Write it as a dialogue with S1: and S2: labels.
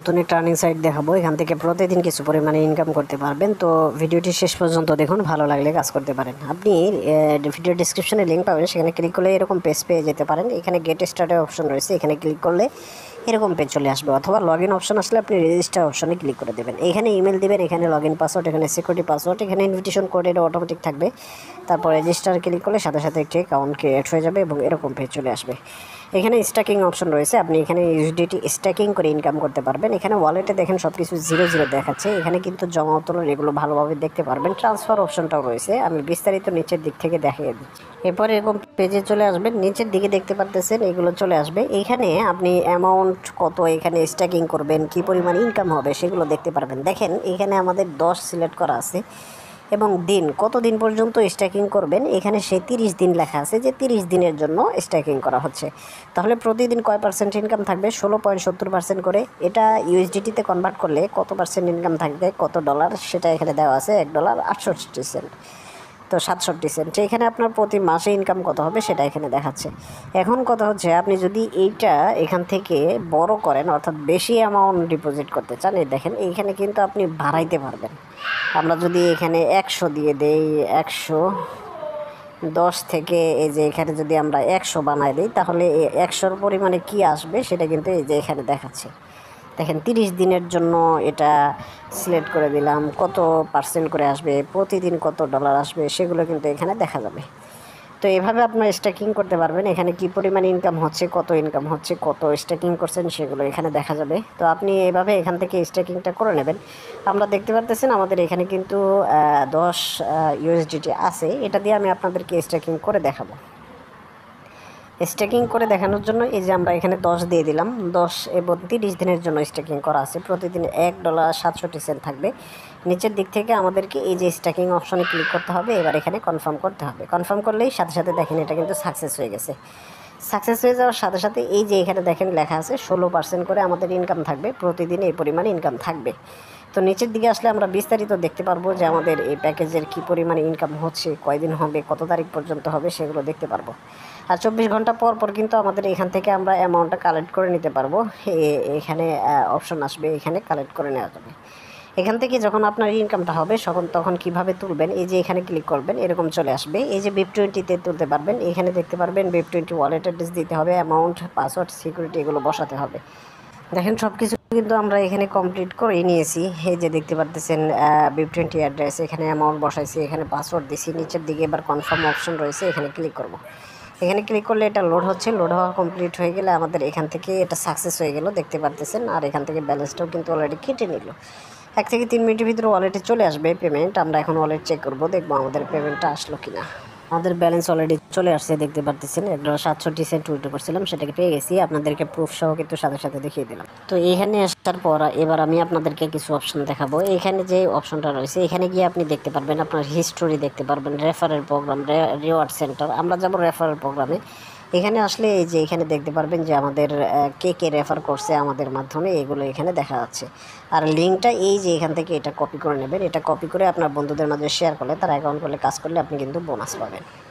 S1: নতুন একটা earning site দেখাবো। এখান থেকে প্রতিদিন কিছু পরিমাণে ইনকাম করতে পারবেন। তো ভিডিওটি শেষ পর্যন্ত দেখুন, ভালো লাগলে কাজ করতে পারেন। আপনি ভিডিও ডিসক্রিপশনে লিঙ্ক পাবেন, সেখানে ক্লিক করলে এরকম পেজ পেয়ে যেতে পারেন। এখানে গেট স্টার্টের অপশন রয়েছে, এখানে ক্লিক করলে এরকম পেজ চলে আসবে, অথবা লগ ইন অপশন আসলে আপনি রেজিস্টার অপশনে ক্লিক করে দেবেন। এখানে ইমেল দেবেন, এখানে লগ ইন পাসওয়ার্ড, এখানে সিকিউরিটি পাসওয়ার্ড, এখানে ইনভিটেশন কোড, এটা অটোমেটিক থাকবে। তারপর রেজিস্টার ক্লিক করলে সাথে সাথে একটি অ্যাকাউন্ট ক্রিয়েট হয়ে যাবে এবং এরকম পেজ চলে আসবে। এখানে স্ট্যাকিং অপশন রয়েছে, আপনি এখানে ইউএসডিটি স্ট্যাকিং করে ইনকাম করতে পারবেন। এখানে ওয়ালেটে দেখেন সব কিছু 0 দেখাচ্ছে, এখানে কিন্তু জমা উত্তোলন এগুলো ভালোভাবে দেখতে পারবেন। ট্রান্সফার অপশনটাও রয়েছে, আমি বিস্তারিত নিচের দিক থেকে দেখিয়ে দিচ্ছি। এরপর এরকম পেজে চলে আসবেন, নিচের দিকে দেখতে পারতেছেন এগুলো চলে আসবে। এইখানে আপনি অ্যামাউন্ট কত এখানে স্ট্যাকিং করবেন, কি পরিমাণ ইনকাম হবে সেগুলো দেখতে পারবেন। দেখেন এখানে আমাদের 10 সিলেক্ট করা আছে এবং দিন, কত দিন পর্যন্ত স্ট্যাকিং করবেন এখানে সেই 30 দিন লেখা আছে, যে 30 দিনের জন্য স্ট্যাকিং করা হচ্ছে। তাহলে প্রতিদিন কয় পার্সেন্ট ইনকাম থাকবে? 16.70% করে। এটা ইউএসডিটিতে কনভার্ট করলে কত পার্সেন্ট ইনকাম থাকবে, কত ডলার, সেটা এখানে দেওয়া আছে। $1.68, তো 67 সেন্ট। এখানে আপনার প্রতি মাসে ইনকাম কত হবে সেটা এখানে দেখাচ্ছে। এখন কথা হচ্ছে, আপনি যদি এইটা এখান থেকে বড় করেন, অর্থাৎ বেশি অ্যামাউন্ট ডিপোজিট করতে চান, এই দেখেন এইখানে কিন্তু আপনি বাড়াইতে পারবেন। আমরা যদি এখানে 100 দিয়ে দেই, 110 থেকে এই যে এখানে যদি আমরা 100 বানাই দিই, তাহলে 100-র পরিমাণে কি আসবে সেটা কিন্তু এই যে এখানে দেখাচ্ছে। দেখেন 30 দিনের জন্য এটা সিলেক্ট করে দিলাম, কত পার্সেন্ট করে আসবে, প্রতিদিন কত ডলার আসবে সেগুলো কিন্তু এখানে দেখা যাবে। তো এভাবে আপনার স্ট্যাকিং করতে পারবেন। এখানে কি পরিমাণ ইনকাম হচ্ছে, কত ইনকাম হচ্ছে, কত স্ট্যাকিং করছেন সেগুলো এখানে দেখা যাবে। তো আপনি এভাবে এখান থেকে স্ট্যাকিংটা করে নেবেন। আমরা দেখতে পারতেছেন আমাদের এখানে কিন্তু 10 ইউএসডিটি আছে। এটা দিয়ে আমি আপনাদেরকে স্ট্যাকিং করে দেখাবো। স্ট্যাকিং করে দেখানোর জন্য এই যে আমরা এখানে 10 দিয়ে দিলাম, 10 এবং 30 দিনের জন্য স্ট্যাকিং করা আছে। প্রতিদিন $1.67 থাকবে। নিচের দিক থেকে আমাদেরকে এই যে স্ট্যাকিং অপশনে ক্লিক করতে হবে, এবার এখানে কনফার্ম করতে হবে। কনফার্ম করলেই সাথে সাথে দেখেন এটা কিন্তু সাকসেস হয়ে গেছে। সাকসেস হয়ে যাওয়ার সাথে সাথে এই যে এখানে দেখেন লেখা আছে 16% করে আমাদের ইনকাম থাকবে, প্রতিদিন এই পরিমাণে ইনকাম থাকবে। তো নিচের দিকে আসলে আমরা বিস্তারিত দেখতে পারবো যে আমাদের এই প্যাকেজের কী পরিমাণে ইনকাম হচ্ছে, কয়দিন হবে, কত তারিখ পর্যন্ত হবে সেগুলো দেখতে পারবো। আর 24 ঘন্টা পর পর কিন্তু আমাদের এখান থেকে আমরা অ্যামাউন্টটা কালেক্ট করে নিতে পারবো। এখানে অপশন আসবে, এখানে কালেক্ট করে নেওয়া যাবে। এখান থেকে যখন আপনার ইনকামটা হবে তখন কিভাবে তুলবেন, এই যে এখানে ক্লিক করবেন, এরকম চলে আসবে। এই যে BIP20-তে তুলতে পারবেন, এখানে দেখতে পারবেন BIP20 ওয়ালেট অ্যাড্রেস দিতে হবে, অ্যামাউন্ট, পাসওয়ার্ড, সিকিউরিটি এগুলো বসাতে হবে। দেখেন সব কিছু কিন্তু আমরা এখানে কমপ্লিট করে নিয়েছি। এই যে দেখতে পারতেছেন BIP20 অ্যাড্রেস, এখানে অ্যামাউন্ট বসাইছি, এখানে পাসওয়ার্ড দিছি। নিচের দিকে এবার কনফার্ম অপশন রয়েছে, এখানে ক্লিক করব। এখানে ক্লিক করলে এটা লোড হচ্ছে, লোড হওয়া কমপ্লিট হয়ে গেলে আমাদের এখান থেকে এটা সাকসেস হয়ে গেল, দেখতে পারতেছেন। আর এখান থেকে ব্যালেন্সটাও কিন্তু অলরেডি কেটে নিল। 1 থেকে 3 মিনিটের ভিতরে ওয়ালেটে চলে আসবে পেমেন্ট। আমরা এখন ওয়ালেট চেক করব, দেখবো আমাদের পেমেন্টটা আসলো কিনা। আমাদের ব্যালেন্স অলরেডি চলে আসছে, দেখতে পারতেছেন। $1.67 উইথড্র করছিলাম, সেটাকে পেয়ে গেছি। আপনাদেরকে প্রুফ সহ কিন্তু সাথে সাথে দেখিয়ে দিলাম। তো এইখানে আসার পর এবার আমি আপনাদেরকে কিছু অপশন দেখাবো। এখানে যে অপশনটা রয়েছে, এখানে গিয়ে আপনি দেখতে পারবেন, আপনার হিস্টোরি দেখতে পারবেন, রেফারেল প্রোগ্রাম, রিওয়ার্ড সেন্টার। আমরা যাবো রেফারেল প্রোগ্রামে। এখানে আসলে এই যে এখানে দেখতে পারবেন যে আমাদের কে কে রেফার করছে আমাদের মাধ্যমে, এগুলো এখানে দেখা যাচ্ছে। আর লিঙ্কটা এই যে এখান থেকে এটা কপি করে নেবেন। এটা কপি করে আপনার বন্ধুদের মাঝে শেয়ার করলে, তারা অ্যাকাউন্ট করলে, কাজ করলে আপনি কিন্তু বোনাস পাবেন।